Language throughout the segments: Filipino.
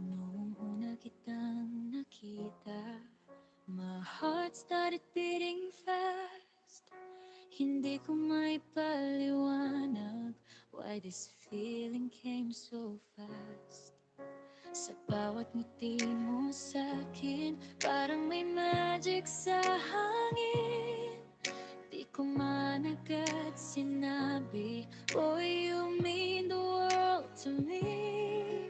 Noong una kitang nakita, my heart started beating fast. Hindi ko maipaliwanag why this feeling came so fast. Sa bawat ngiti mo sa'kin, parang may magic sa hangin. Di ko man agad sinabi, boy, you mean the world to me.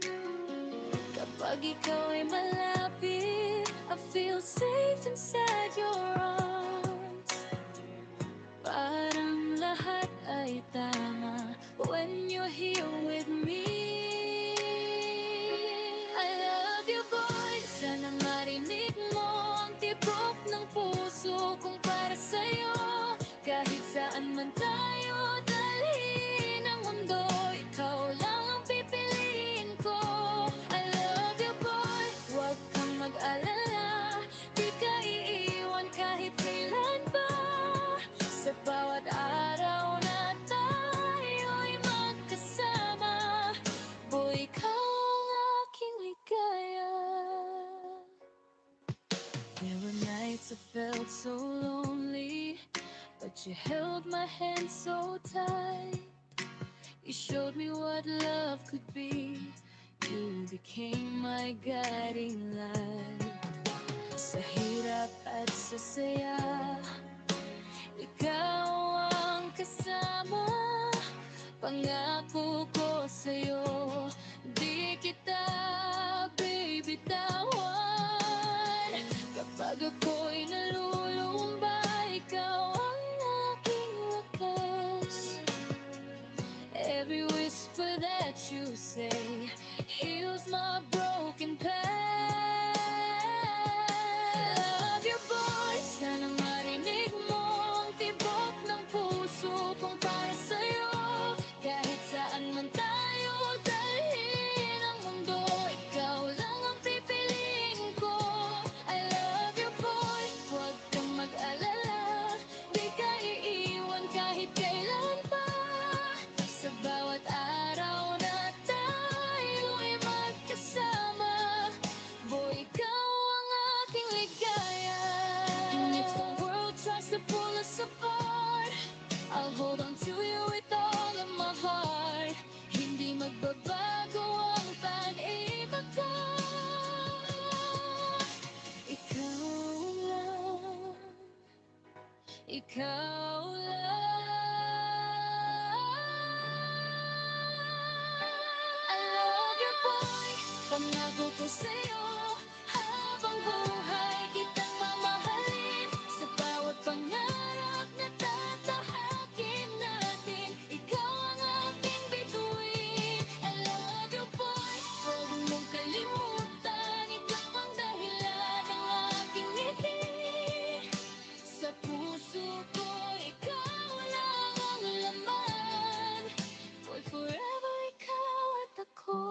Kapag ikaw ay malapit, I feel safe inside your arms. Parang lahat ay tama when you're here with me. I love you, boy. Sana marinig mo ang tibok ng puso kong para sa'yo. Kahit saan man tayo dalhin ang mundo, ikaw lang ang pipiliin ko. I love you, boy. Huwag kang mag-alala, di ka iiwan kahit kailan pa. Sa bawat araw na tayo'y magkasama, boy, ikaw ang aking ligaya. There were nights I felt so lonely, but you held my hand so tight. You showed me what love could be. You became my guiding light. Sa hirap at sa saya, ikaw ang kasama. Pangako ko sa'yo, di kita bibitawan. Kapag ako'y nalulumba, ikaw ang aking wakas. Every whisper that you say heals my broken past. Love you, boy. Sana marinig mo ang tibok ng puso kong para sa'yo. Kahit saan man tayo dalhin ang mundo, ikaw lang ang pipiliin ko. I love you, boy. Huwag kang mag-alala, di ka iiwan kahit kailan pa. Sa bawat araw na tayo'y magkasama, boy, ikaw ang aking ligaya. And if the world tries to pull us apart, I'll hold on to you with all of my heart. Hindi magbabago ang pag-ibig ko. Ikaw lang, ikaw lang. I love you, boy. Pangako ko sa'yo, habang buhay kitang mamahalin. Sa bawat pangarap na tatahakin natin, ikaw ang aking bituin. I love you, boy. Huwag mong kalimutan, ikaw ang dahilan ng aking ngiti. Sa puso ko, ikaw lang ang laman. For forever, ikaw at ako.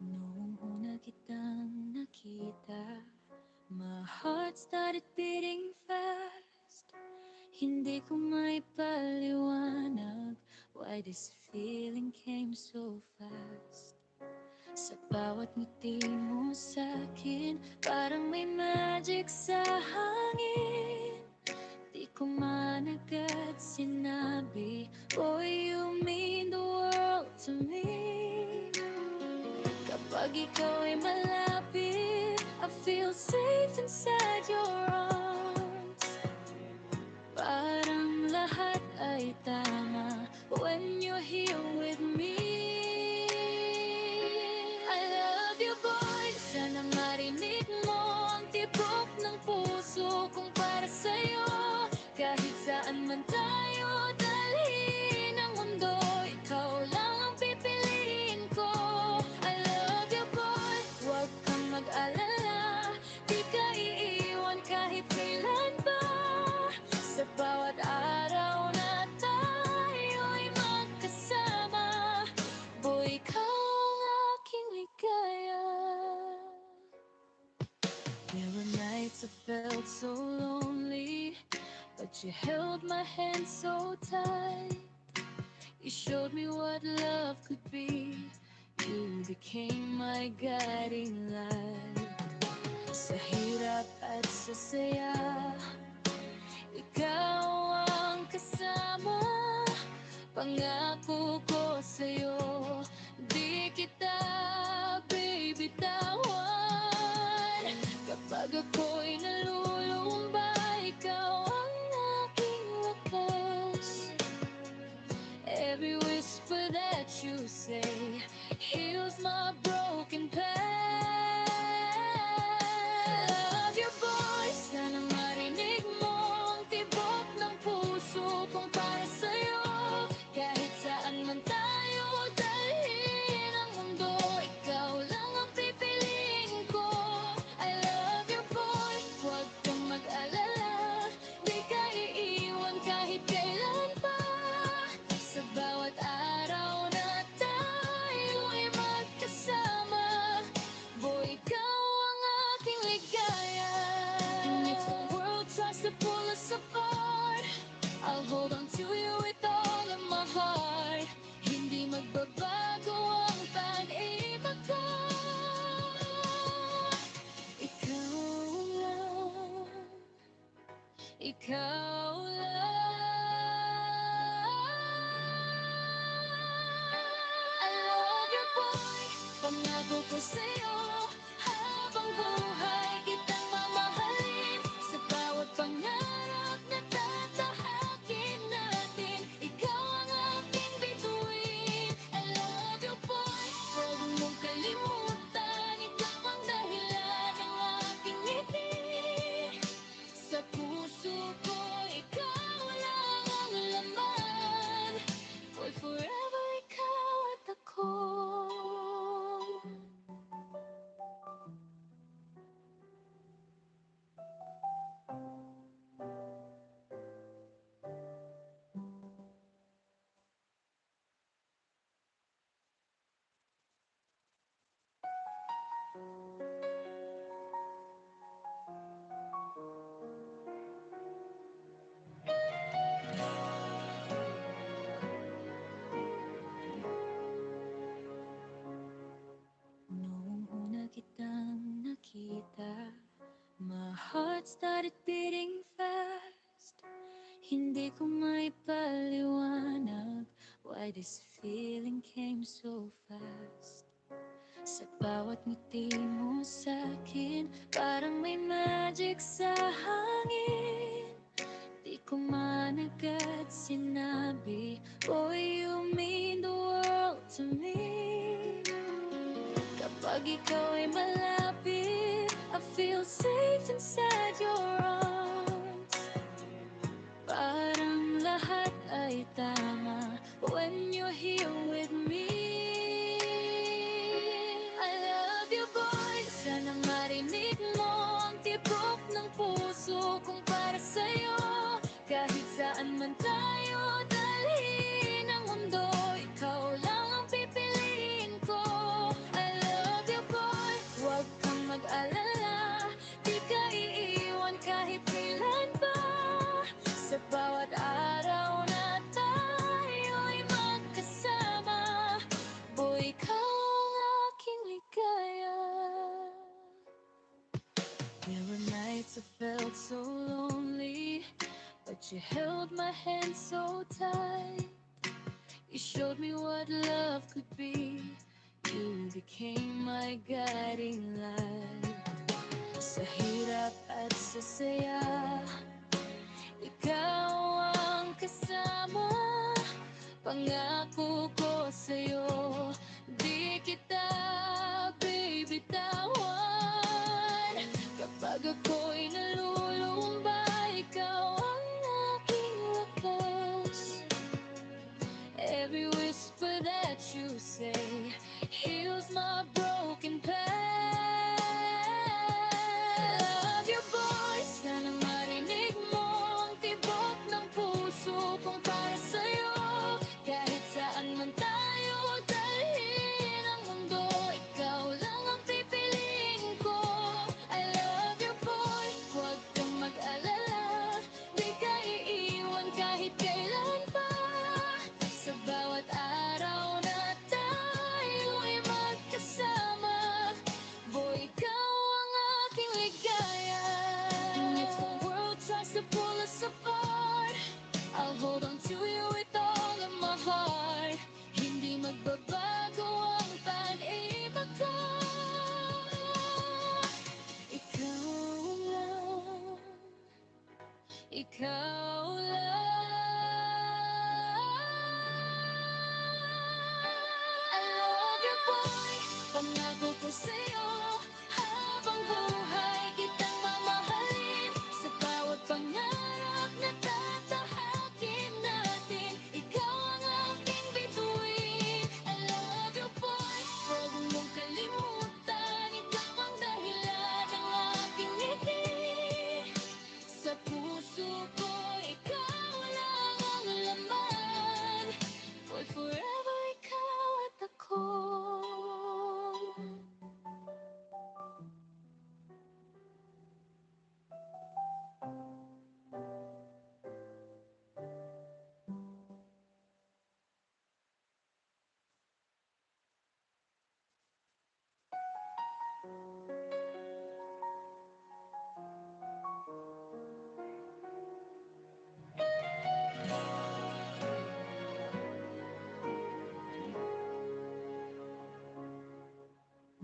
Noong una kitang nakita, my heart started beating fast. Hindi ko maipaliwanag why this feeling came so fast. Sa bawat ngiti mo sa'kin, parang may magic sa hangin. Di ko man agad sinabi, boy, you mean the world to me. Kapag ikaw ay malapit, I feel safe inside your arms. Parang lahat ay tama when you're here with me. I love you, boy. sa'yo. Kahit saan man tayo dalhin ang mundo, ikaw lang ang pipiliin ko. I love you boy, huwag kang mag-alala, di ka iiwan kahit kailan pa. Sa bawat araw na tayo'y magkasama, boy, ikaw ang aking ligaya. There were nights I felt so lonely, but you held my hand so tight. You showed me what love could be. You became my guiding light. Sa hirap at sa saya, ikaw ang kasama. Pangako ko sa'yo, di kita bibitawan. Kapag ako'y nalulumba, ikaw ang aking wakas. Every whisper that you say heals my broken past. Love you boy, sana marinig mo ang tibok ng puso kong para sa'yo. Kahit saan man tayo dalhin ang mundo, ikaw lang ang pipiliin ko. I love you boy, huwag kang mag-alala, di ka iiwan kahit kailan pa. Sa bawat araw na tayo'y magkasama, boy, ikaw ang aking ligaya. And if the world tries to pull us apart, I'll hold on to you with all of my heart. Hindi magbabago ang pag-ibig ko. Ikaw lang, ikaw lang. I love you boy, pangako ko sa'yo, habang buhay kitang mamahalin. Sa bawat pangarap na tatahakin natin, ikaw ang aking bituin. I love you boy, huwag mong kalimutan, ikaw ang dahilan ng aking ngiti. Sa puso ko, ikaw lang ang laman, boy, forever ikaw at ako. Noong una kitang nakita, my heart started beating fast. Hindi ko maipaliwanag why this feeling came so fast. Sa bawat ngiti mo sa'kin, parang may magic sa hangin. Di ko man agad sinabi, boy, you mean the world to me. Kapag ikaw ay malapit, I feel safe inside your arms. Parang lahat ay tama when you're here with me. I love you boy, sana marinig mo ang tibok ng puso kong para sa'yo. Kahit saan man tayo dalhin ang mundo, ikaw lang ang pipiliin ko. I love you boy, huwag kang mag-alala, di ka iiwan kahit kailan pa. Sa bawat araw na tayo'y magkasama, boy, ikaw ang aking ligaya. There were nights I felt so lonely, but you held my hand so tight. You showed me what love could be. You became my guiding light. Sa hirap at sa saya, ikaw ang kasama. Pangako ko sa'yo, di kita bibitawan. Kapag ako'y nalulumba, ikaw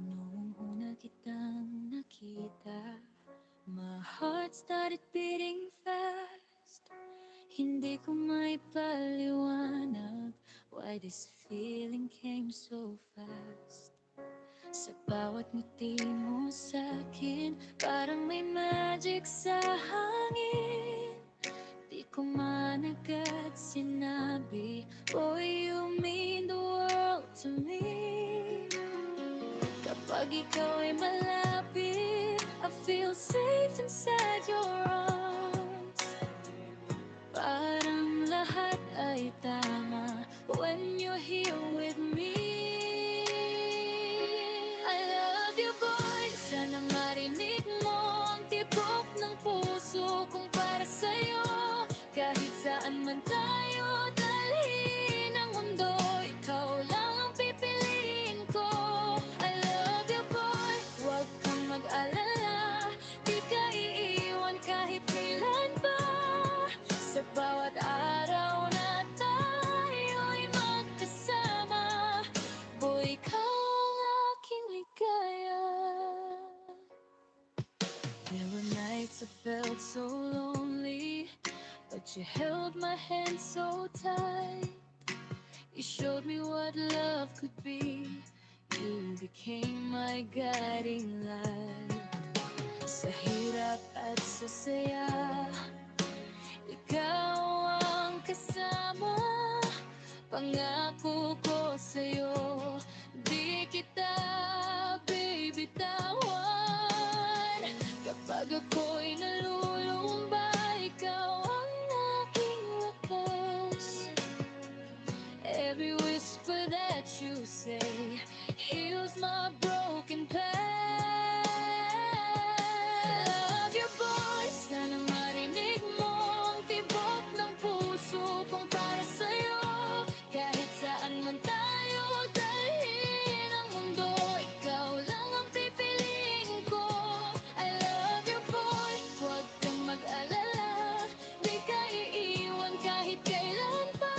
Noong una kitang nakita, my heart started beating fast. Hindi ko maipaliwanag why this feeling came so fast. Sa bawat ngiti mo sa'kin, parang may magic sa hangin. Di ko man agad sinabi, boy, you mean the world to me. Kapag ikaw ay malapit, I feel safe inside your arms. Parang lahat ay tama when you're here with me. I love you, boy. Sana marinig mo ang tibok ng puso kong para sa'yo. Kahit saan man tayo dalhin ang mundo, ikaw lang ang pipiliin ko. I love you, boy. Huwag kang mag-alala, di ka iiwan kahit kailan pa. Sa bawat araw na tayo'y magkasama, boy, ikaw ang aking ligaya. There were nights I felt so lonely, but you held my hand so tight. You showed me what love could be. You became my guiding light. Sa hirap at sa saya, ikaw ang kasama. Pangako ko sa'yo, di kita bibitawan. Kapag ako'y nalulumba, ikaw ang aking lakas. Every whisper that you say heals my broken past. Love your voice, sana marinig mo ang tibok ng puso kong para sa'yo. Kahit saan man tayo dalhin ang mundo, ikaw lang ang pipiliin ko. I love you, boy. Huwag kang mag-alala, di ka iiwan kahit kailan pa.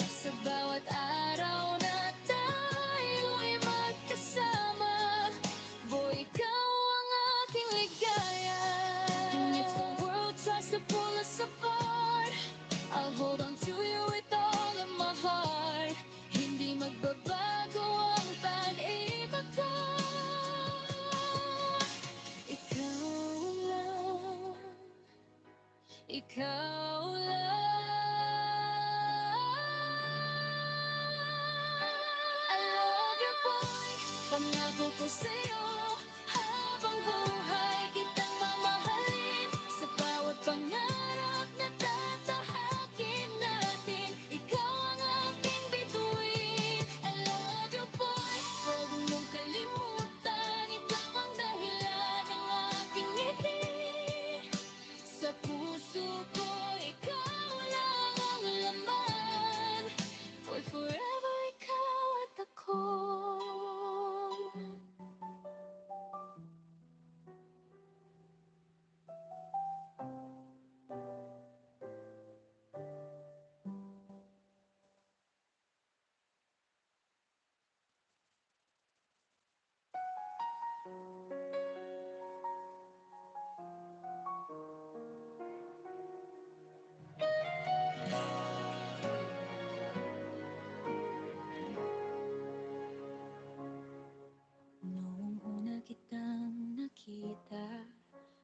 Sa bawat araw na tayo'y magkasama, boy, ikaw ang aking ligaya. And if the world tries to pull us apart, I'll hold on to you with all of my heart. Hindi magbabago ang pag-ibig ko. Ikaw lang, ikaw lang. I love you, boy. Pangako ko sa'yo, habang buhay kitang mamahalin. Sa bawat pangarap na tatahakin natin, ikaw ang aking bituin. I love you, boy. Huwag mong kalimutan, ikaw ang dahilan ng aking ngiti. Sa puso ko, ikaw lang ang laman. For forever, ikaw at ako. Noong una kitang nakita,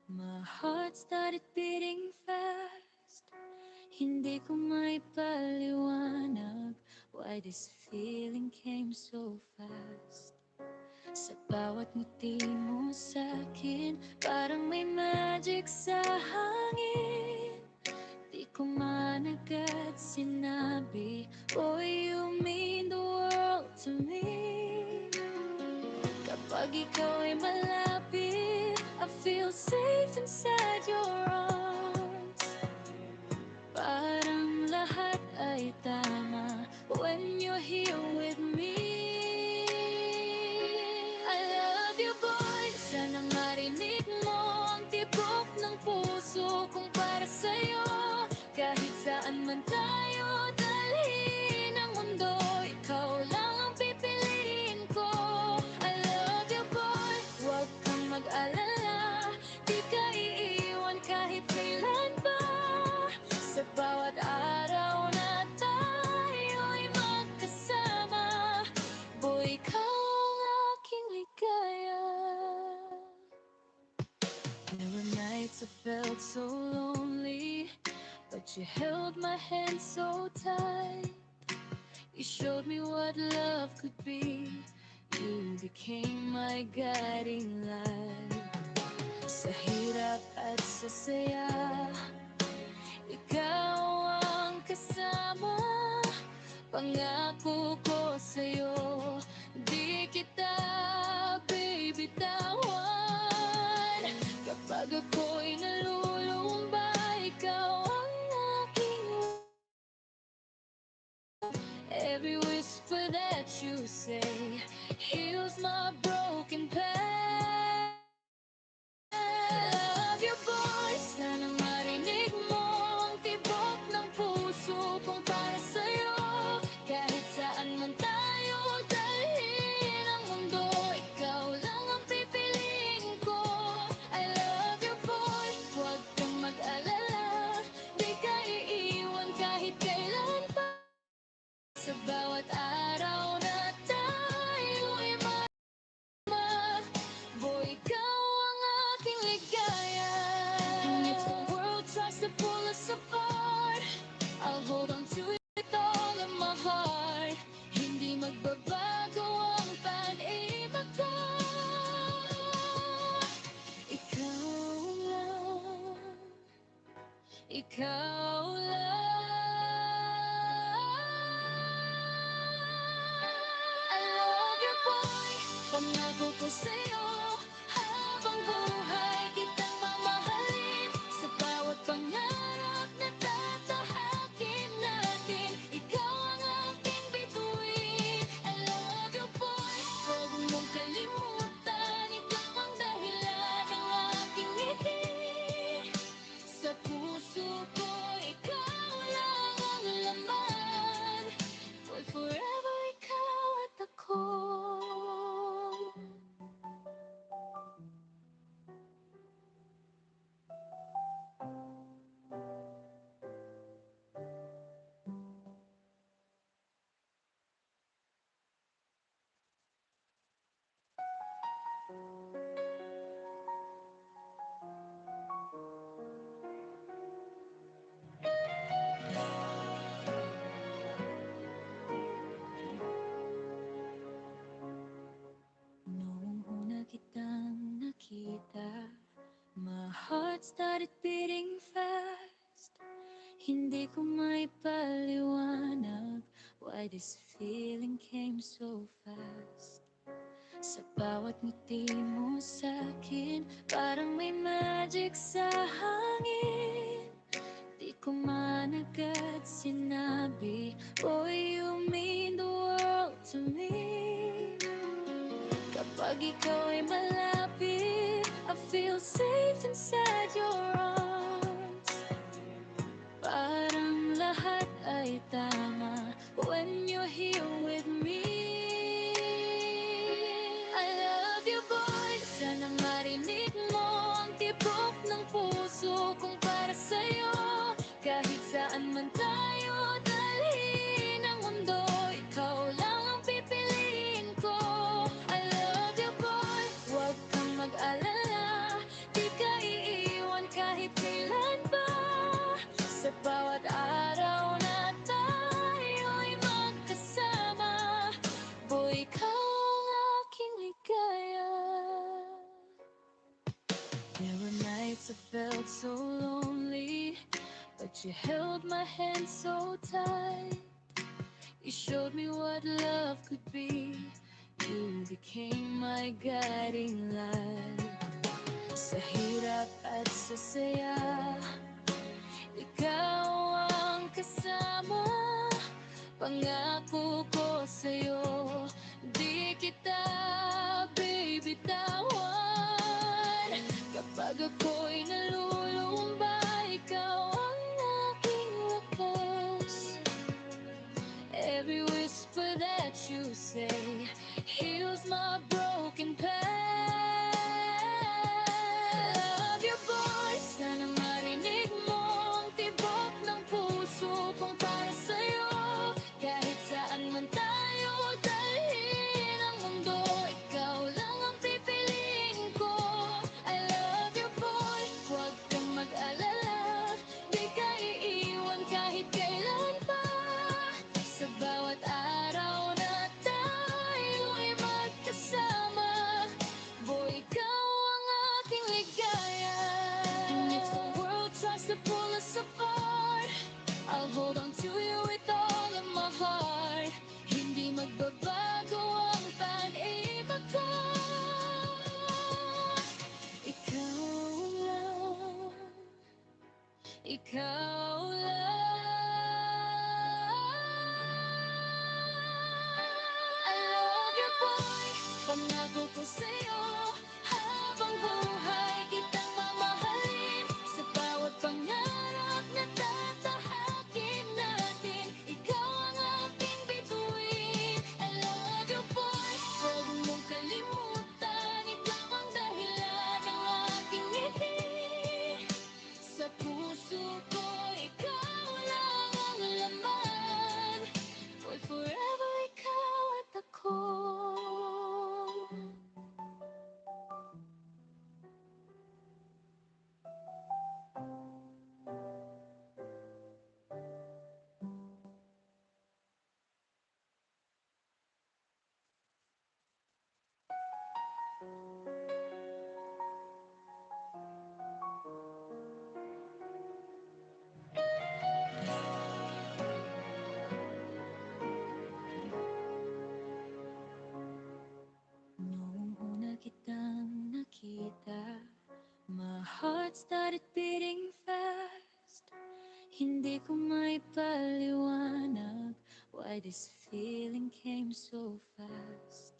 my heart started beating fast. Hindi ko maipaliwanag why this feeling came so fast. Sa bawat ngiti mo sa'kin, parang may magic sa hangin. Di ko man agad sinabi, boy, you mean the world to me. Kapag ikaw ay malapit, I feel safe inside your arms. Parang lahat ay tama when you're here with me. I love you, boy. but you held my hand so tight. You showed me what love could be. You became my guiding light. Sa hirap at sa saya, ikaw ang kasama. Pangako ko sa'yo, di kita bibitawan. Kapag ako'y nalulumba, ikaw ang aking every whisper that you say heals my broken past. Love your voice, sana marinig mo ang tibok ng puso kong para sa'yo. Kahit saan man tayo dalhin ang mundo, ikaw lang ang pipiliin ko. I love your voice, huwag kang mag-alala, di ka iiwan kahit kailan pa. Sa bawat araw na tayo'y boy, ikaw ang aking ligaya. And if the world tries to pull us apart, I'll hold on to it with all of my heart. Hindi magbabago ang pag-ibig ko. Ikaw lang, ikaw lang. I love you, boy. Pangako ko sa'yo, habang buhay kitang mamahalin. Sa bawat pangarap na tatahakin natin, ikaw ang aking bituin. I love you, boy. Huwag mong kalimutan, ikaw ang dahilan ng aking ngiti. Sa puso ko, ikaw lang ang laman. For forever, ikaw at ako. Noong una kitang nakita, my heart started beating fast. Hindi ko maipaliwanag why this feeling came so fast. Sa bawat ngiti mo sa'kin, parang may magic sa hangin. Di ko man agad sinabi, boy, you mean the world to me. Kapag ikaw ay malapit, I feel safe inside your arms. Parang lahat ay tama when you're here with me. I love you, boy. Sana marinig mo ang tibok ng puso kong para sa'yo. Kahit saan man tayo dalhin ang mundo, ikaw lang ang pipiliin ko. I love you, boy. Huwag kang mag-alala, di ka iiwan kahit kailan pa. Sa bawat araw na tayo'y magkasama, boy, ikaw ang aking ligaya. There were nights I felt so lonely, but you held my hand so tight. You showed me what love could be. You became my guiding light. Sa hirap at sa saya, ikaw ang kasama. Pangako ko sa'yo, di kita bibitawan. Kapag ako'y nalulumba, ikaw ang aking lakas. Every whisper that you say heals my broken past. Love your voice, sana marinig mo ang tibok ng puso kong para sa'yo. Kahit saan man tayo dalhin ang mundo, ikaw lang ang pipiliin ko. I love your voice, huwag kang mag-alala, di ka iiwan hold on to you with all of my heart. Hindi magbabago ang pag-ibig ko. Ikaw lang, ikaw I love you, boy. Pangako ko sa'yo, habang buhay kitang mamahalin. Sa bawat pangarap na tatahakin natin, ikaw ang aking bituin. I love you, boy. Huwag mong kalimutan, ikaw ang dahilan ng aking ngiti. Sa puso ko, ikaw lang ang laman. For forever, ikaw at ako. Noong una kitang nakita, my heart started beating fast. Hindi ko maipaliwanag why this feeling came so fast.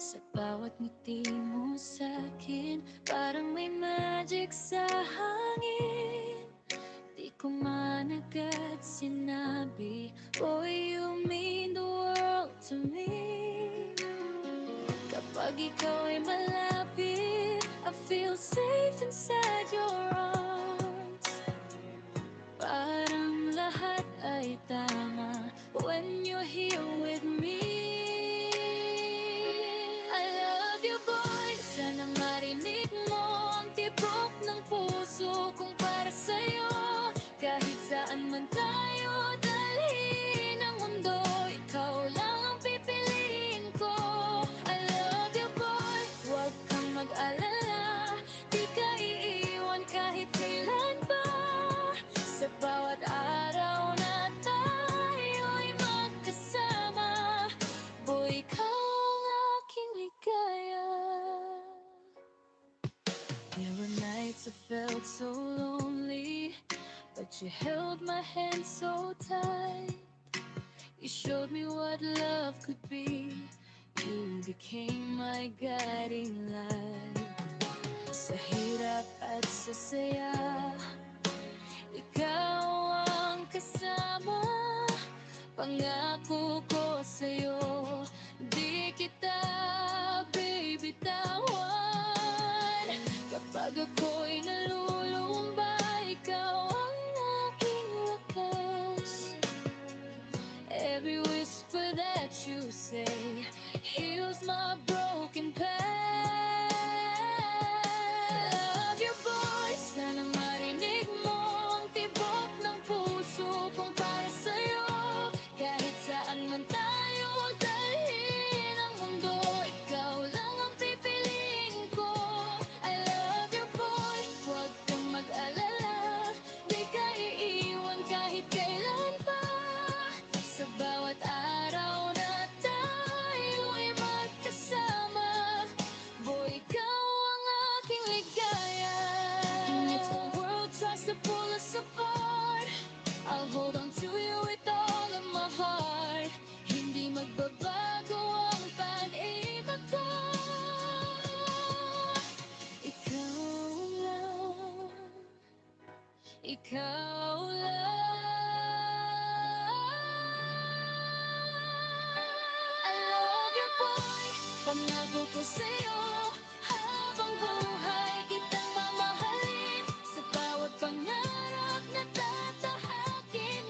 Sa bawat ngiti mo sa'kin, parang may magic sa hangin. Di ko man agad sinabi, boy, you mean the world to me. Kapag ikaw ay malapit, I feel safe inside your arms. Parang lahat ay tama when you're here with me. I love you, boy. Sana marinig mo ang tibok ng puso kong para sa'yo. Kahit saan man tayo dalhin ang mundo, ikaw lang ang pipiliin ko. I love you, boy. Huwag kang mag-alala, di ka iiwan kahit kailan pa. Sa bawat araw na tayo'y magkasama, boy, ikaw ang aking ligaya. There were nights I felt so lonely, but you held my hand so tight. You showed me what love could be. You became my guiding light. Sa hirap at sa saya, ikaw ang kasama. Pangako ko sa'yo, di kita bibitawan. Kapag ako'y nalulumba, ikaw ang aking lakas. Every whisper that you say heals my broken past. Love you, boy. Sana marinig mo ang tibok ng puso kong para sa'yo. Kahit saan man tayo dalhin ang mundo, ikaw lang ang pipiliin ko. I love you, boy. Huwag kang mag-alala, di ka iiwan kahit kailan pa. Sa bawat araw na tayo'y magkasama, boy, ikaw ang aking ligaya. And if the world tries to pull us apart, I'll hold on to you with all of my heart. Hindi magbabago ang pag-ibig ko. Ikaw lang, ikaw lang. I love you, boy. Pangako ko sa'yo, habang buhay kitang mamahalin. Sa bawat pangarap na tatahakin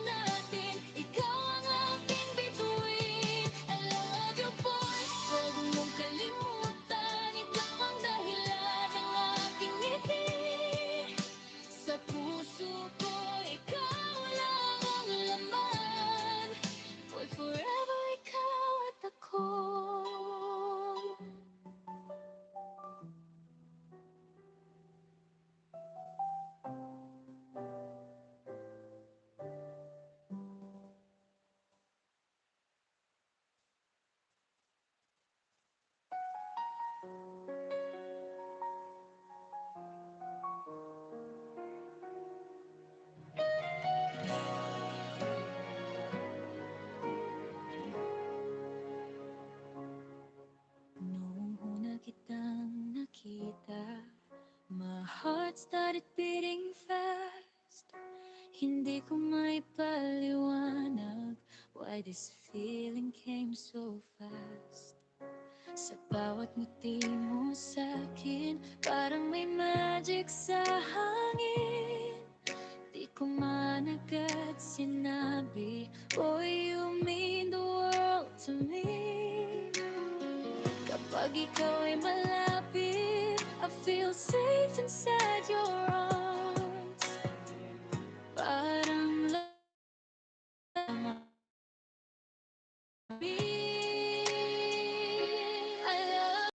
Noong una kitang nakita, my heart started beating fast. Hindi ko maipaliwanag why this feeling came so fast. Sa bawat ngiti mo sa'kin, parang may magic sa hangin. Di ko man agad sinabi, boy, you mean the world to me. Kapag ikaw ay malapit, I feel safe inside your arms. Parang lamang I love you.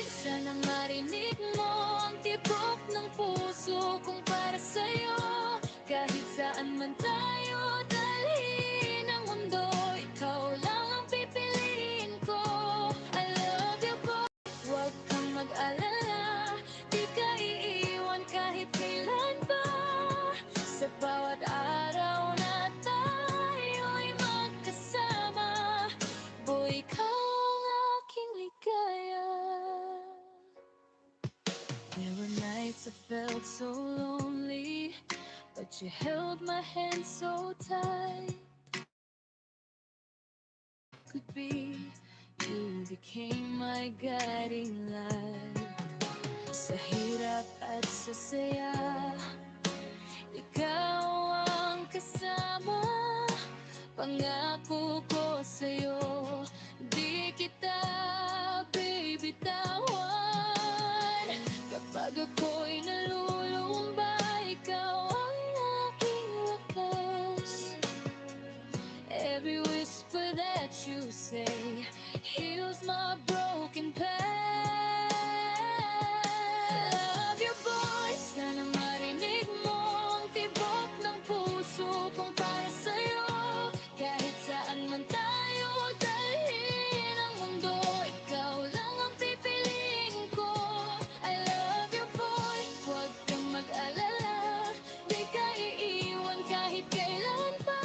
Sana marinig mo ang tibok ng puso kong para sa'yo. Kahit saan man tayo dalhin ang mundo, ikaw lang ang pipiliin ko. I love you, boy. Huwag kang mag-alala, di ka iiwan kahit kailan pa. Sa bawat araw na tayo'y magkasama, boy, ikaw ang aking ligaya. There were nights I felt so lonely, but you held my hand so tight. Could be you became my guiding light. Sa hirap at sa saya, ikaw ang kasama. Pangako ko sa'yo, di kita bibitawan. Kapag ako'y nalulumba, ikaw ang aking lakas. Every whisper that you say heals my broken past. Love you, boy. Sana marinig mo ang tibok ng puso kong para sa'yo. Kahit saan man tayo dalhin ang mundo, ikaw lang ang pipiliin ko. I love you, boy. Huwag kang mag-alala, di ka iiwan kahit kailan pa.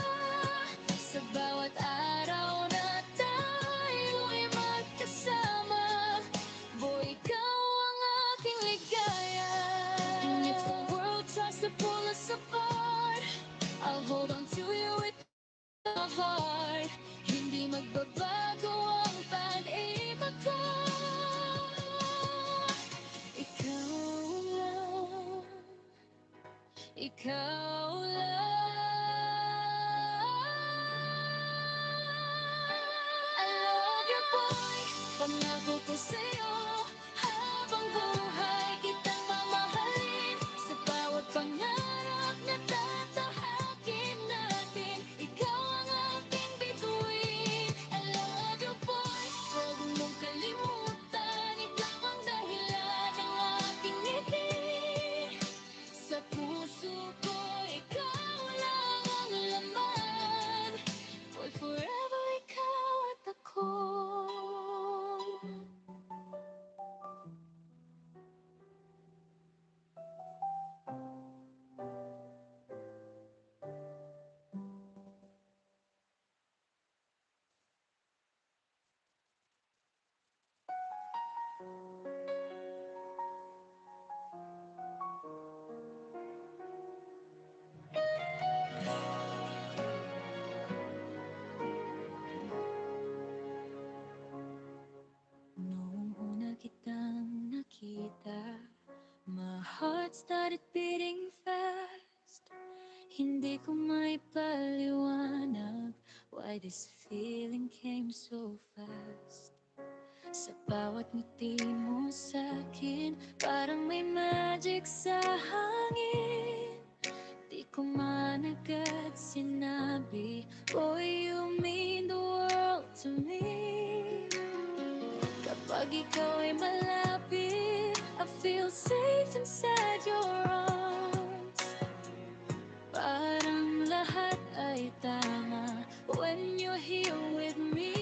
Sa bawat araw na tayo'y magkasama, boy, ikaw ang aking ligaya. And if the world tries to pull us apart, I'll hold on to you with my heart. Hindi magbabago ang pag-ibig ko. Ikaw lang, ikaw lang. I love you, boy. Pangako ko sa'yo, habang buhay kitang mamahalin. Sa bawat pangarap na tatahakin natin, ikaw ang aking bituin. I love you, boy. Huwag mong kalimutan, ikaw ang dahilan ng aking ngiti. Sa puso ko, ikaw lang ang laman. For forever, ikaw at ako. Noong una kitang nakita, my heart started beating fast. Hindi ko maipaliwanag why this feeling came so fast. Sa bawat ngiti mo sa'kin, parang may magic sa hangin. Di ko man agad sinabi, boy, you mean the world to me. Kapag ikaw ay malapit, I feel safe inside your arms. Parang lahat ay tama when you're here with me.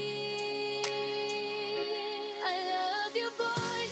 I love you, boy.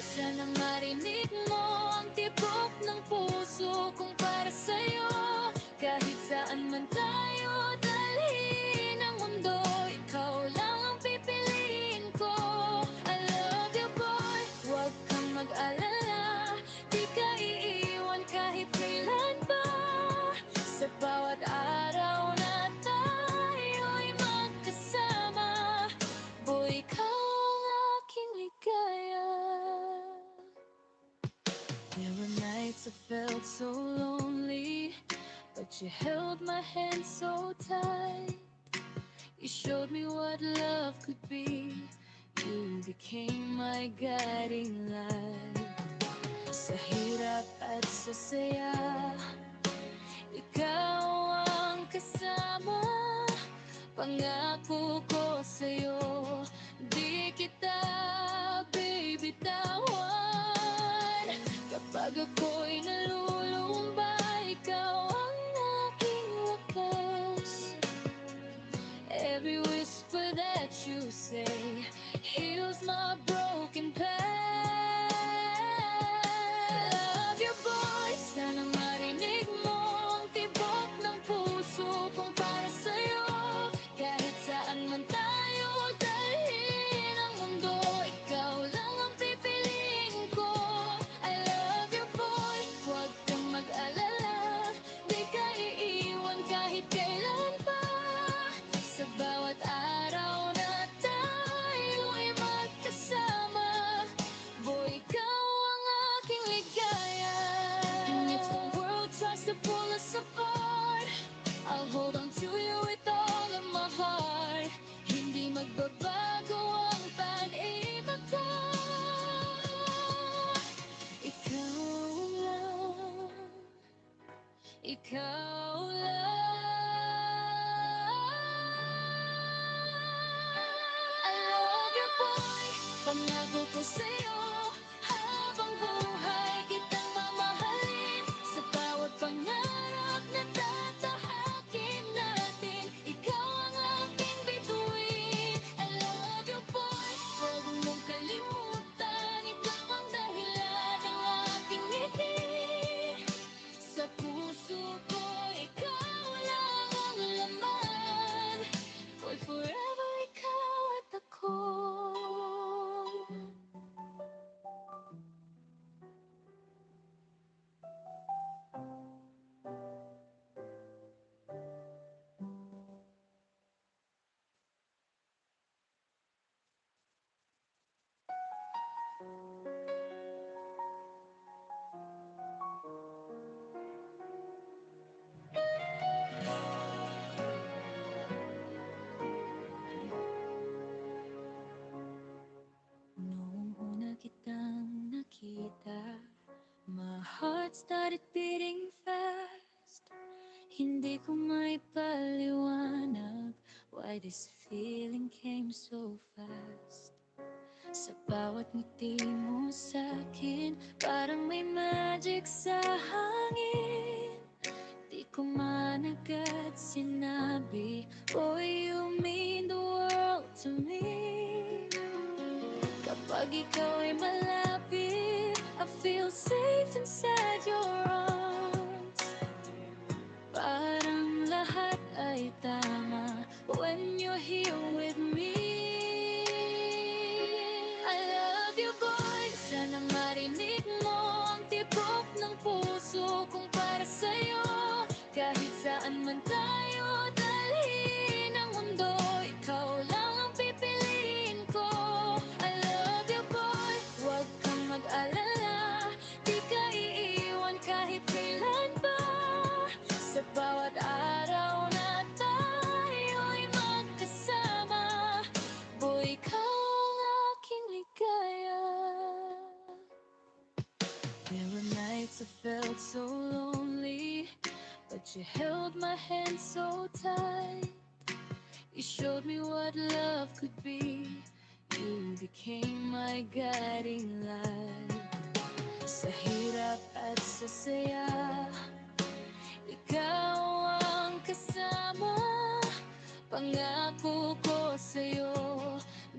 felt so lonely, but you held my hand so tight. You showed me what love could be. You became my guiding light. Sa hirap at sa saya, ikaw ang kasama. Pangako ko sa'yo, di kita bibitawan. Kapag ako'y nalulumba, ikaw ang aking lakas. Every whisper that you say heals my broken past. Love your voice, sana marinig mo ang tibok ng puso kong para sa'yo. Kahit saan man tayo dalhin ang mundo, ikaw lang ang pipiliin ko. I love your voice, huwag kang mag-alala, di ka iiwan kahit kailan pa. Sa bawat araw na tayo'y magkasama, boy, ikaw ang aking ligaya. And if the world tries to pull us apart, I'll hold on to you with all of my heart. Hindi magbabago ang pag-ibig ko. Ikaw lang, ikaw lang. I love you, boy. Pangako ko sa'yo, habang buhay kitang mamahalin. Sa bawat pangarap na tatahakin natin, ikaw ang aking bituin. I love you, boy. Huwag mong kalimutan, ikaw ang dahilan ng aking ngiti. Sa puso ko, ikaw lang ang laman. For forever, ikaw at ako. Noong una kitang nakita, my heart started beating fast. Hindi ko maipaliwanag why this feeling came so fast. Sa bawat ngiti mo sa'kin, parang may magic sa hangin. Di ko man agad sinabi, boy, you mean the world to me. Kapag ikaw ay malapit, I feel safe inside your arms. Parang lahat ay tama when you're here with me. I love you, boy. Sana marinig mo ang tibok ng puso kong para sa'yo. Kahit saan man tayo dalhin ang mundo, ikaw lang ang pipiliin ko. I love you, boy. Huwag kang mag-alala, di ka iiwan kahit kailan pa. Sa bawat araw na tayo'y magkasama, boy, ikaw ang aking ligaya. There were nights I felt so lonely, but you held my hand so tight. You showed me what love could be. You became my guiding light. Sa hirap at sa saya, ikaw ang kasama. Pangako ko sa'yo,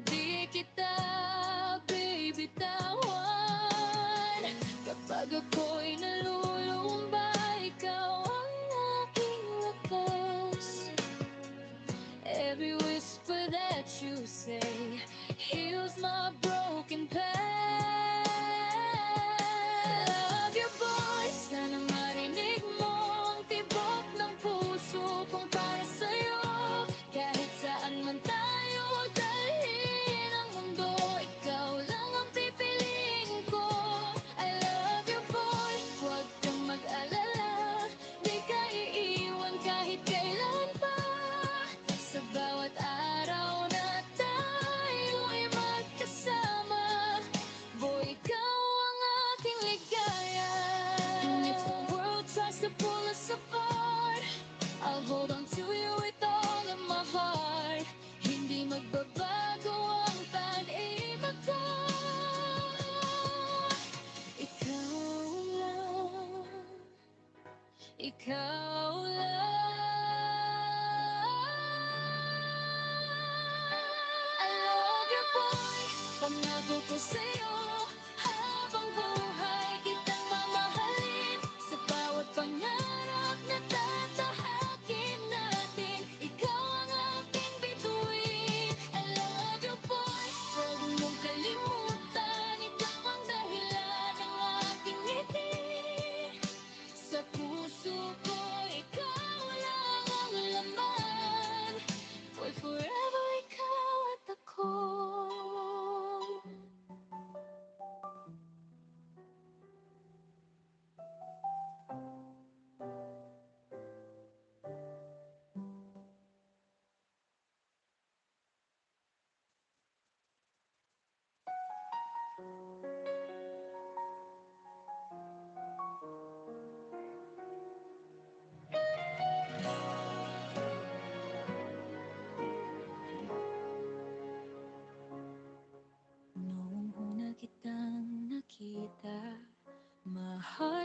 di kita bibitawan. Kapag ako'y nalulumba, ikaw ang aking lakas. Every whisper that you say heals my broken past. Love your voice, sana marinig mo ang tibok ng puso kong para sa'yo. Kahit saan man tayo dalhin ang mundo, ikaw lang ang pipiliin ko. I love your voice, huwag kang mag-alala.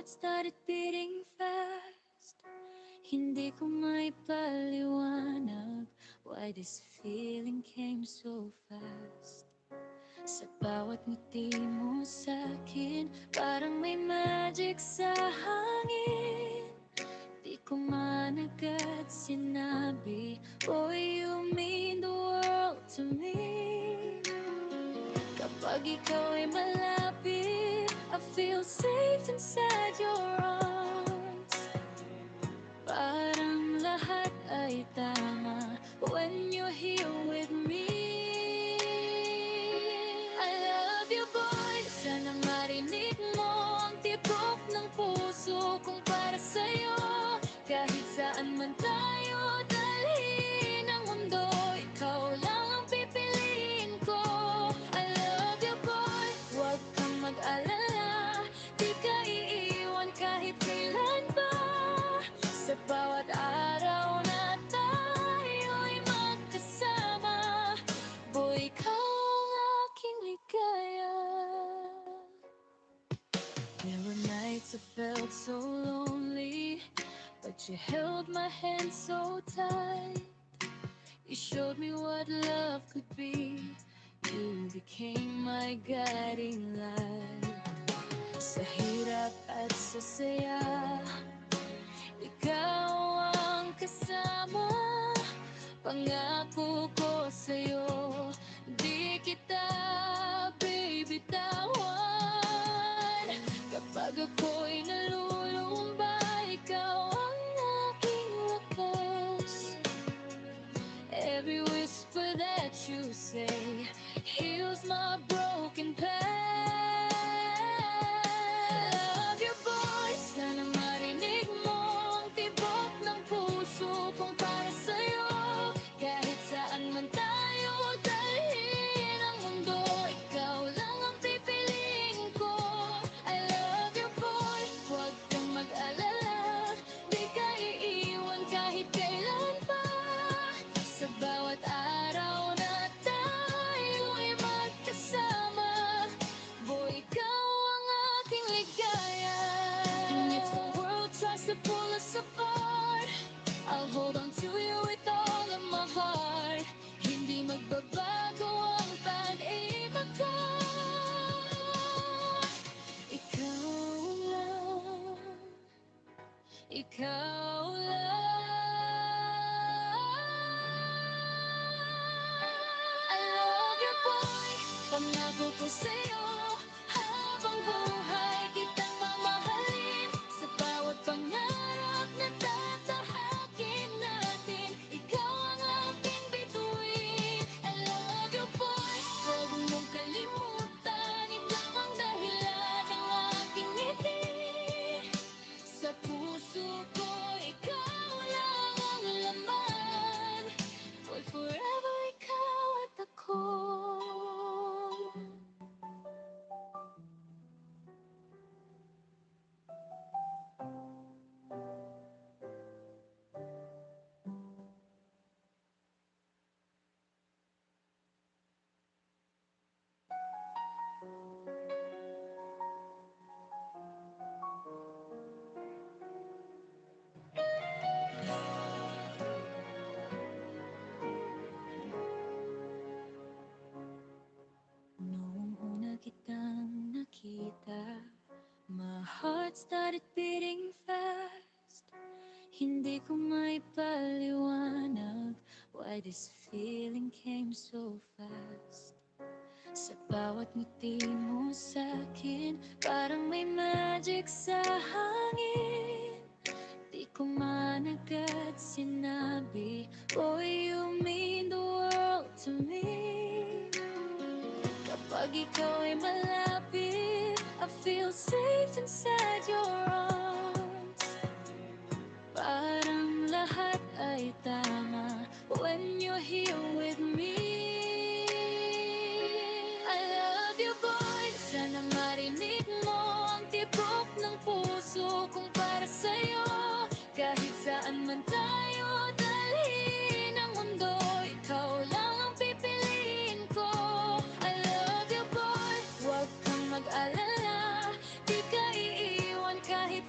heart started beating fast. Hindi ko maipaliwanag why this feeling came so fast. Sa bawat ngiti mo sa'kin, parang may magic sa hangin. Di ko man agad sinabi, boy, you mean the world to me. Kapag ikaw ay malapit, I feel safe inside your arms. Parang lahat ay tama when you're here with me. I love you, boy. Sana marinig mo ang tibok ng puso kong para sa'yo. Kahit saan man tayo dalhin ang mundo, ikaw lang ang pipiliin ko. I love you, boy. Huwag kang mag-alala, di ka iiwan kahit kailan pa. Sa bawat araw na tayo'y magkasama, boy, ikaw ang aking ligaya. There were nights I felt so lonely, but you held my hand so tight. You showed me what love could be. You became my guiding light. Sa hirap at sa saya, ikaw ang kasama. Pangako ko sa'yo, di kita bibitawan. Kapag ako'y nalulumba, ikaw ang aking lakas. Every whisper that you say heals my broken past. Love you, boy. Sana marinig mo ang tibok ng puso kong para sa'yo. Kahit saan man tayo dalhin ang mundo, ikaw lang ang pipiliin ko. I love you, boy. Huwag kang mag-alala, di ka iiwan kahit kailan pa. Sa bawat araw na tayo'y magkasama, boy, ikaw ang aking ligaya. And if the world tries to pull us apart, I'll hold on to you with all of my heart. Hindi magbabago ang pag-ibig ko. Ikaw lang, ikaw lang. I love you, boy. Pangako ko sa'yo, habang buhay kitang mamahalin. Sa bawat pangarap na tatahakin natin, ikaw ang aking bituin. I love you, boy. Huwag mong kalimutan, ikaw ang dahilan ng aking ngiti. Sa puso ko, ikaw lang ang laman. Boy, forever ikaw at ako. Noong una kitang nakita, my heart started beating fast. Hindi ko maipaliwanag why this feeling came so fast. Sa bawat ngiti mo sa'kin, parang may magic sa hangin. Di ko man agad sinabi, boy, you mean the world to me. Kapag ikaw ay malapit, I feel safe inside your arms. Parang lahat ay tama when you're here with me. I love you, boy. Sana marinig mo ang tibok ng puso kong para sa'yo. Kahit saan man tayo dalhin ang mundo, ikaw lang ang pipiliin ko. I love you, boy. Huwag kang mag-alala, di ka iiwan kahit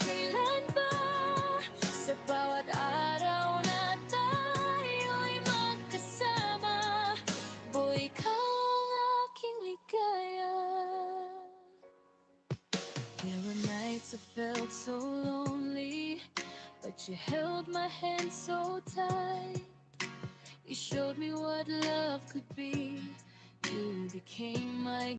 felt so lonely, but you held my hand so tight. You showed me what love could be. You became my